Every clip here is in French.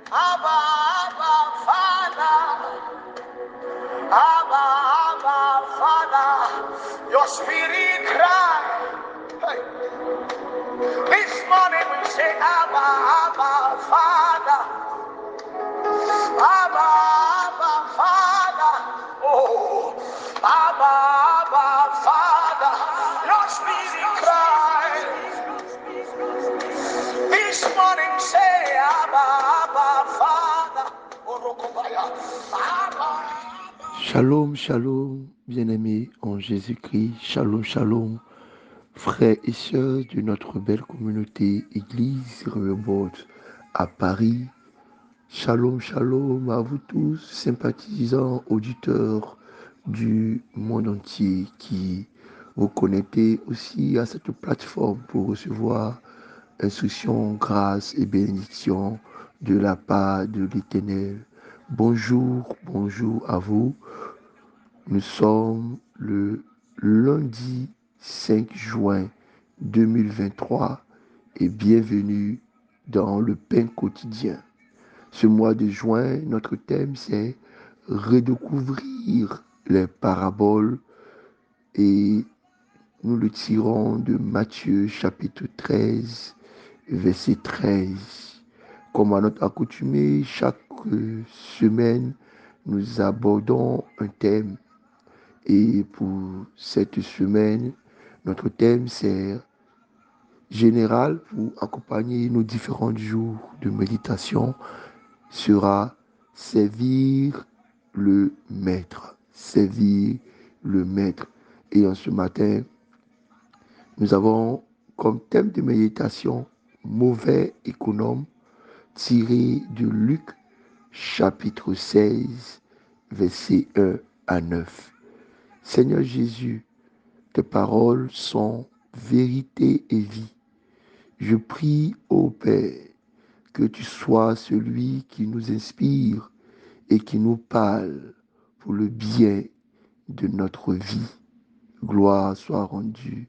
Abba, Abba, Father. Abba, Abba, Father. Your spirit cry. Hey. This morning we say Abba, Abba, Father. Abba, Abba, Father. Oh, Abba, Abba, Father. Your spirit cry. This morning say Abba, Abba, Father. Abba. Shalom, shalom, bien-aimés en Jésus-Christ. Shalom, shalom, frères et sœurs de notre belle communauté Église Rehoboth à Paris. Shalom, shalom à vous tous, sympathisants, auditeurs du monde entier qui vous connectez aussi à cette plateforme pour recevoir instruction, grâce et bénédiction de la part de l'Éternel. Bonjour, bonjour à vous. Nous sommes le lundi 5 juin 2023 et bienvenue dans le pain quotidien. Ce mois de juin, notre thème c'est redécouvrir les paraboles et nous le tirons de Matthieu chapitre 13, verset 13. Comme à notre accoutumée, chaque semaine, nous abordons un thème. Et pour cette semaine, notre thème c'est général pour accompagner nos différents jours de méditation sera servir le maître. Servir le maître. Et en ce matin, nous avons comme thème de méditation mauvais économe tiré de Luc chapitre 16, versets 1 à 9. Seigneur Jésus, tes paroles sont vérité et vie. Je prie, ô Père, que tu sois celui qui nous inspire et qui nous parle pour le bien de notre vie. Gloire soit rendue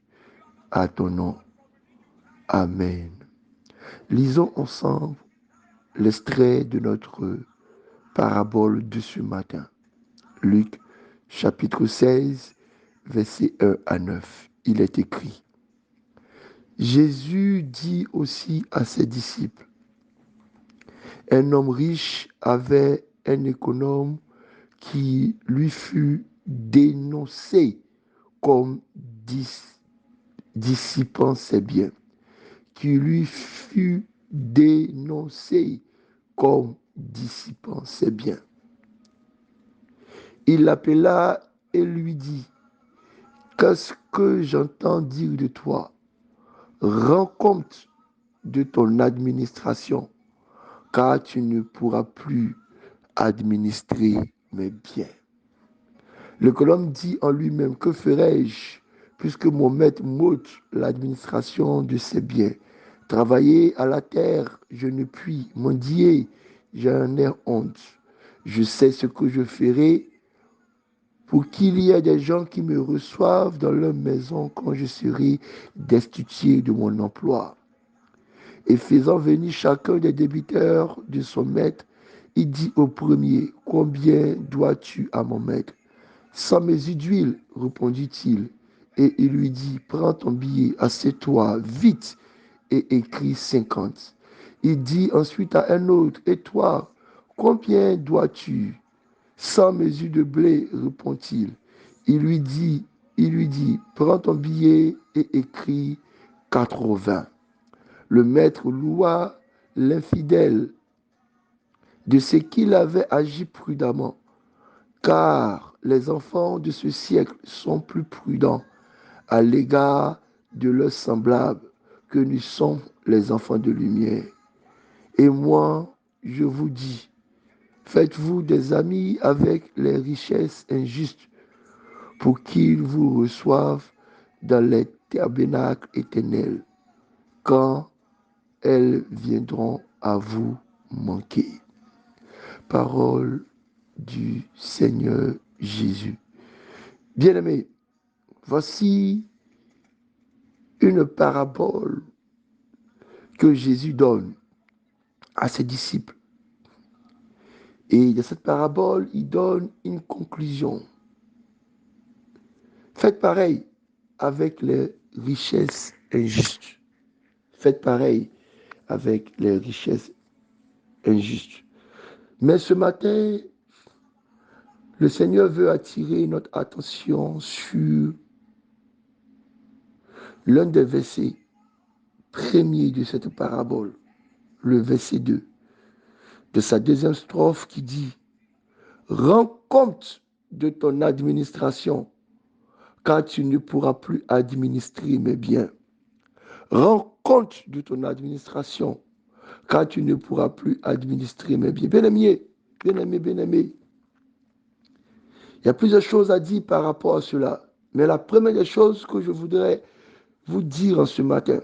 à ton nom. Amen. Lisons ensemble l'extrait de notre parabole de ce matin. Luc chapitre 16, versets 1 à 9. Il est écrit: Jésus dit aussi à ses disciples: un homme riche avait un économe qui lui fut dénoncé comme dissipant ses biens. Qui lui fut dénoncé comme dissipant ses biens. Il l'appela et lui dit: qu'est-ce que j'entends dire de toi? Rends compte de ton administration, car tu ne pourras plus administrer mes biens. Le colombe dit en lui-même: que ferai-je, puisque mon maître m'ôte l'administration de ses biens? Travailler à la terre, je ne puis. Mendier, j'en ai honte. Je sais ce que je ferai pour qu'il y ait des gens qui me reçoivent dans leur maison quand je serai destitué de mon emploi. Et faisant venir chacun des débiteurs de son maître, il dit au premier: combien dois-tu à mon maître? 100 mesures d'huile, répondit-il. Et il lui dit: prends ton billet, assieds-toi vite et écris 50. Il dit ensuite à un autre: et toi, combien dois-tu? 100 mesures de blé, répond-il. Il lui dit, prends ton billet et écris 80. Le maître loua l'infidèle de ce qu'il avait agi prudemment, car les enfants de ce siècle sont plus prudents à l'égard de leurs semblables que nous sommes les enfants de lumière. Et moi, je vous dis, faites-vous des amis avec les richesses injustes pour qu'ils vous reçoivent dans les tabernacles éternels, quand elles viendront à vous manquer. Parole du Seigneur Jésus. Bien-aimés, voici une parabole que Jésus donne à ses disciples. Et dans cette parabole, il donne une conclusion. Faites pareil avec les richesses injustes. Faites pareil avec les richesses injustes. Mais ce matin, le Seigneur veut attirer notre attention sur l'un des versets premiers de cette parabole, le verset 2, de sa deuxième strophe qui dit « Rends compte de ton administration, car tu ne pourras plus administrer mes biens. Rends compte de ton administration, car tu ne pourras plus administrer mes biens. » Bien-aimé, bien-aimé, bien-aimé, il y a plusieurs choses à dire par rapport à cela. Mais la première des choses que je voudrais vous dire en ce matin,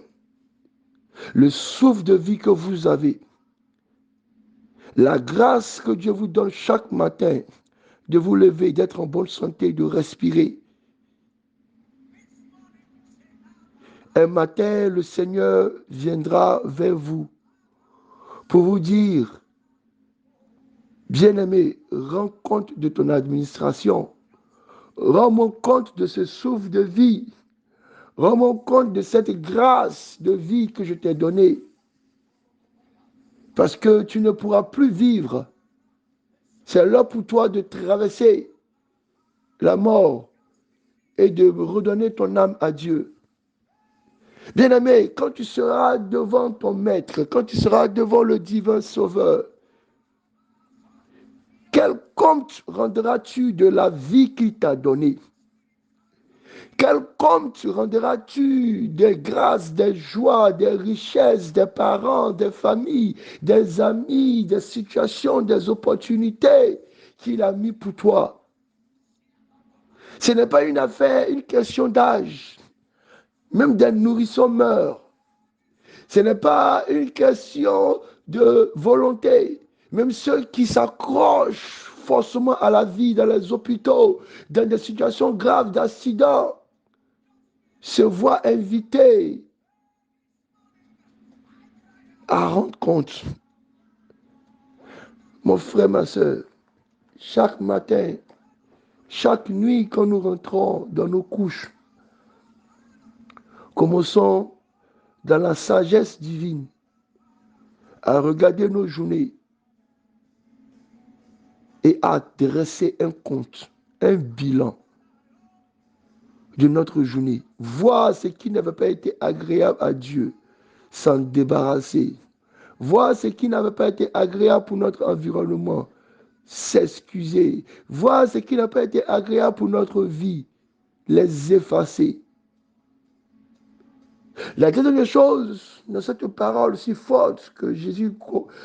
le souffle de vie que vous avez, la grâce que Dieu vous donne chaque matin de vous lever, d'être en bonne santé, de respirer. Un matin, le Seigneur viendra vers vous pour vous dire, bien-aimé, rends compte de ton administration. Rends-moi compte de ce souffle de vie. Rends-moi compte de cette grâce de vie que je t'ai donnée. Parce que tu ne pourras plus vivre. C'est l'heure pour toi de traverser la mort et de redonner ton âme à Dieu. Bien-aimé, quand tu seras devant ton maître, quand tu seras devant le divin sauveur, quel compte rendras-tu de la vie qu'il t'a donnée? Quel compte rendras-tu des grâces, des joies, des richesses, des parents, des familles, des amis, des situations, des opportunités qu'il a mis pour toi? Ce n'est pas une affaire, une question d'âge. Même des nourrissons meurent. Ce n'est pas une question de volonté. Même ceux qui s'accrochent forcément à la vie dans les hôpitaux, dans des situations graves d'accidents, se voient invités à rendre compte. Mon frère, ma soeur, chaque matin, chaque nuit quand nous rentrons dans nos couches, commençons dans la sagesse divine à regarder nos journées et à dresser un compte, un bilan de notre journée. Voir ce qui n'avait pas été agréable à Dieu, s'en débarrasser. Voir ce qui n'avait pas été agréable pour notre environnement, s'excuser. Voir ce qui n'a pas été agréable pour notre vie, les effacer. La deuxième chose, dans cette parole si forte que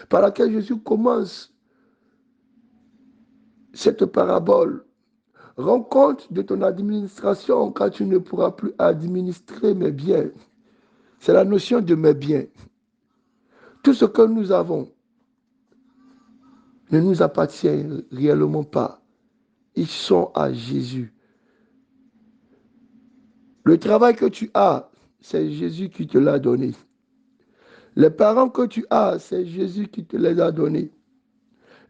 par laquelle Jésus commence cette parabole, rends compte de ton administration car tu ne pourras plus administrer mes biens. C'est la notion de mes biens. Tout ce que nous avons ne nous appartient réellement pas. Ils sont à Jésus. Le travail que tu as, c'est Jésus qui te l'a donné. Les parents que tu as, c'est Jésus qui te les a donnés.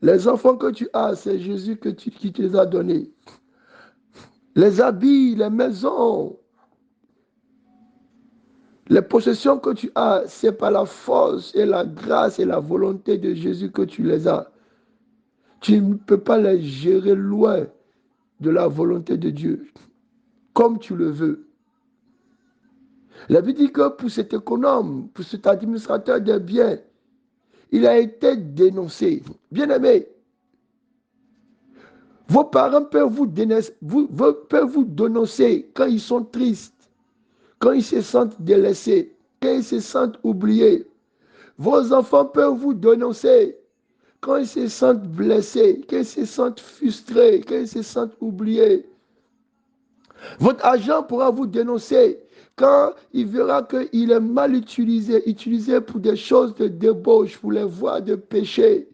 Les enfants que tu as, c'est Jésus qui te les a donnés. Les habits, les maisons, les possessions que tu as, c'est par la force et la grâce et la volonté de Jésus que tu les as. Tu ne peux pas les gérer loin de la volonté de Dieu, comme tu le veux. La Bible dit que pour cet économe, pour cet administrateur des biens, il a été dénoncé. Bien-aimé, vos parents peuvent vous dénoncer quand ils sont tristes, quand ils se sentent délaissés, quand ils se sentent oubliés. Vos enfants peuvent vous dénoncer quand ils se sentent blessés, quand ils se sentent frustrés, quand ils se sentent oubliés. Votre agent pourra vous dénoncer quand il verra qu'il est mal utilisé pour des choses de débauche, pour les voies de péché.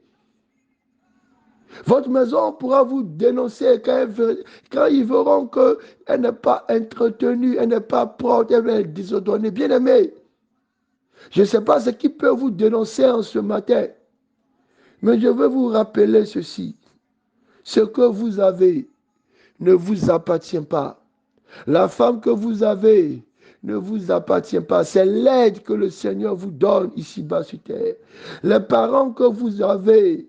Votre maison pourra vous dénoncer quand ils verront qu'elle n'est pas entretenue, elle n'est pas propre, elle est désordonnée. Bien-aimé, je ne sais pas ce qui peut vous dénoncer en ce matin, Mais je veux vous rappeler ceci. Ce que vous avez ne vous appartient pas. La femme que vous avez ne vous appartient pas. C'est l'aide que le Seigneur vous donne ici-bas sur terre. Les parents que vous avez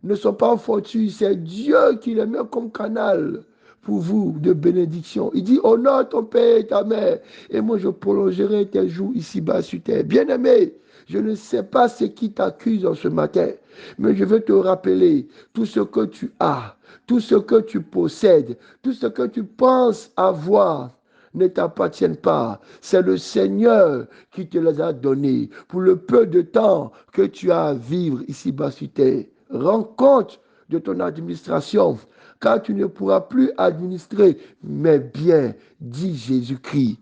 ne sont pas fortuits. C'est Dieu qui les met comme canal pour vous de bénédiction. Il dit, honore ton père et ta mère, et moi je prolongerai tes jours ici-bas sur terre. Bien-aimé, je ne sais pas ce qui t'accuse en ce matin, mais je veux te rappeler tout ce que tu as, tout ce que tu possèdes, tout ce que tu penses avoir ne t'appartiennent pas. C'est le Seigneur qui te les a donnés pour le peu de temps que tu as à vivre ici-bas sur terre. Rends compte de ton administration, car tu ne pourras plus administrer mes biens, dit Jésus-Christ.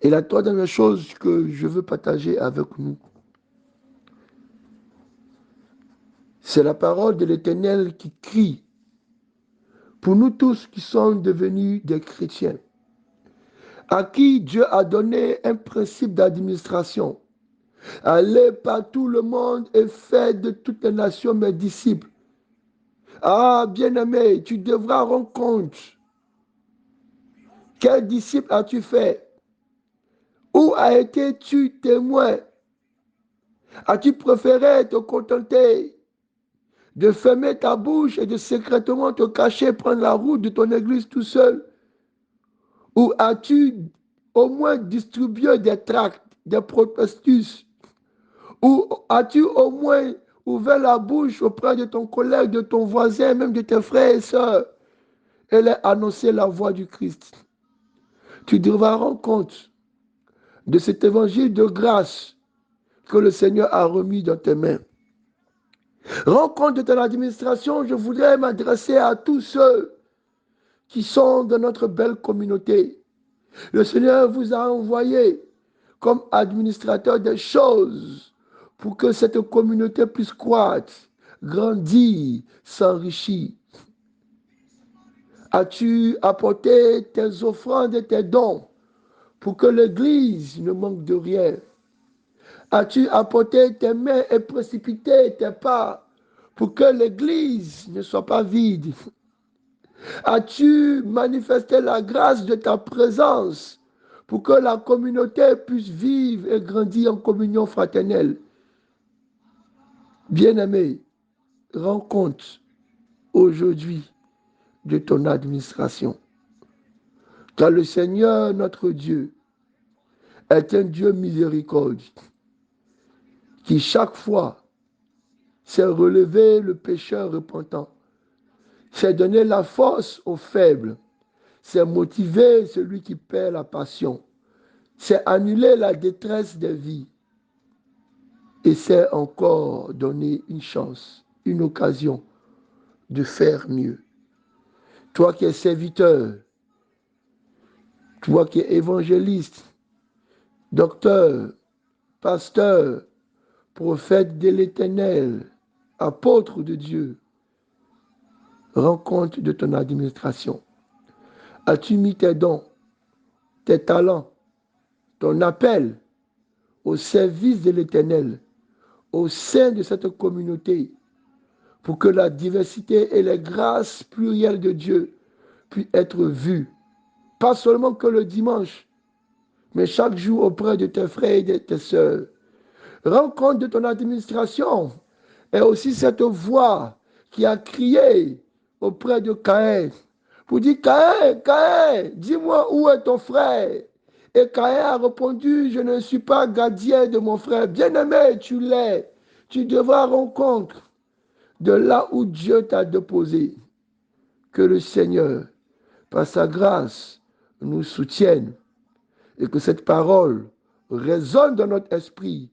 Et la troisième chose que je veux partager avec nous, c'est la parole de l'Éternel qui crie pour nous tous qui sommes devenus des chrétiens, à qui Dieu a donné un principe d'administration. Allez par tout le monde et faites de toutes les nations mes disciples. Ah, bien-aimé, tu devras rendre compte. Quel disciple as-tu fait? Où as été-tu témoin? As-tu préféré te contenter de fermer ta bouche et de secrètement te cacher, prendre la route de ton église tout seul? Ou as-tu au moins distribué des tracts, des prospectus? Ou as-tu au moins ouvert la bouche auprès de ton collègue, de ton voisin, même de tes frères et sœurs, et leur annoncer la voix du Christ? Tu devras rendre compte de cet évangile de grâce que le Seigneur a remis dans tes mains. Rends compte de ton administration. Je voudrais m'adresser à tous ceux qui sont dans notre belle communauté. Le Seigneur vous a envoyé comme administrateur des choses pour que cette communauté puisse croître, grandir, s'enrichir. As-tu apporté tes offrandes et tes dons pour que l'Église ne manque de rien? As-tu apporté tes mains et précipité tes pas pour que l'Église ne soit pas vide? As-tu manifesté la grâce de ta présence pour que la communauté puisse vivre et grandir en communion fraternelle? Bien-aimé, rends compte aujourd'hui de ton administration. Car le Seigneur, notre Dieu, est un Dieu miséricordieux qui chaque fois s'est relevé le pécheur repentant, s'est donné la force aux faibles, s'est motivé celui qui perd la passion, s'est annulé la détresse des vies et s'est encore donné une chance, une occasion de faire mieux. Toi qui es serviteur, toi qui es évangéliste, docteur, pasteur, prophète de l'Éternel, apôtre de Dieu, rends compte de ton administration. As-tu mis tes dons, tes talents, ton appel au service de l'Éternel, au sein de cette communauté, pour que la diversité et les grâces plurielles de Dieu puissent être vues, pas seulement que le dimanche, mais chaque jour auprès de tes frères et de tes sœurs. Rends compte de ton administration et aussi cette voix qui a crié auprès de Caïn pour dire, Caïn, Caïn, dis-moi où est ton frère? Et Caïn a répondu, je ne suis pas gardien de mon frère. Bien-aimé, tu l'es. Tu devras rendre compte de là où Dieu t'a déposé. Que le Seigneur, par sa grâce, nous soutienne et que cette parole résonne dans notre esprit.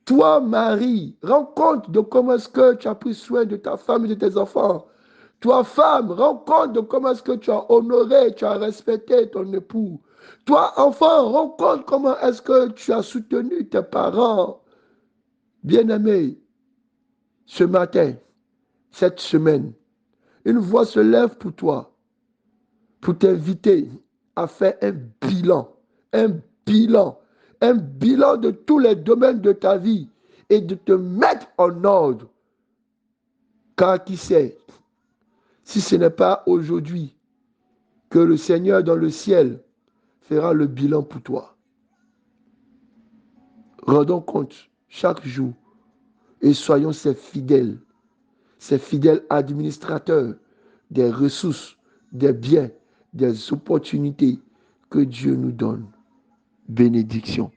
Toi, Marie, rends compte de comment est-ce que tu as pris soin de ta femme et de tes enfants. Toi, femme, rends compte de comment est-ce que tu as honoré, tu as respecté ton époux. Toi, enfant, rends compte comment est-ce que tu as soutenu tes parents. Bien-aimé, ce matin, cette semaine, une voix se lève pour toi, pour t'inviter à faire un bilan, un bilan de tous les domaines de ta vie et de te mettre en ordre. Car qui sait, si ce n'est pas aujourd'hui que le Seigneur dans le ciel fera le bilan pour toi. Rendons compte chaque jour et soyons ces fidèles administrateurs des ressources, des biens, des opportunités que Dieu nous donne. Bénédiction.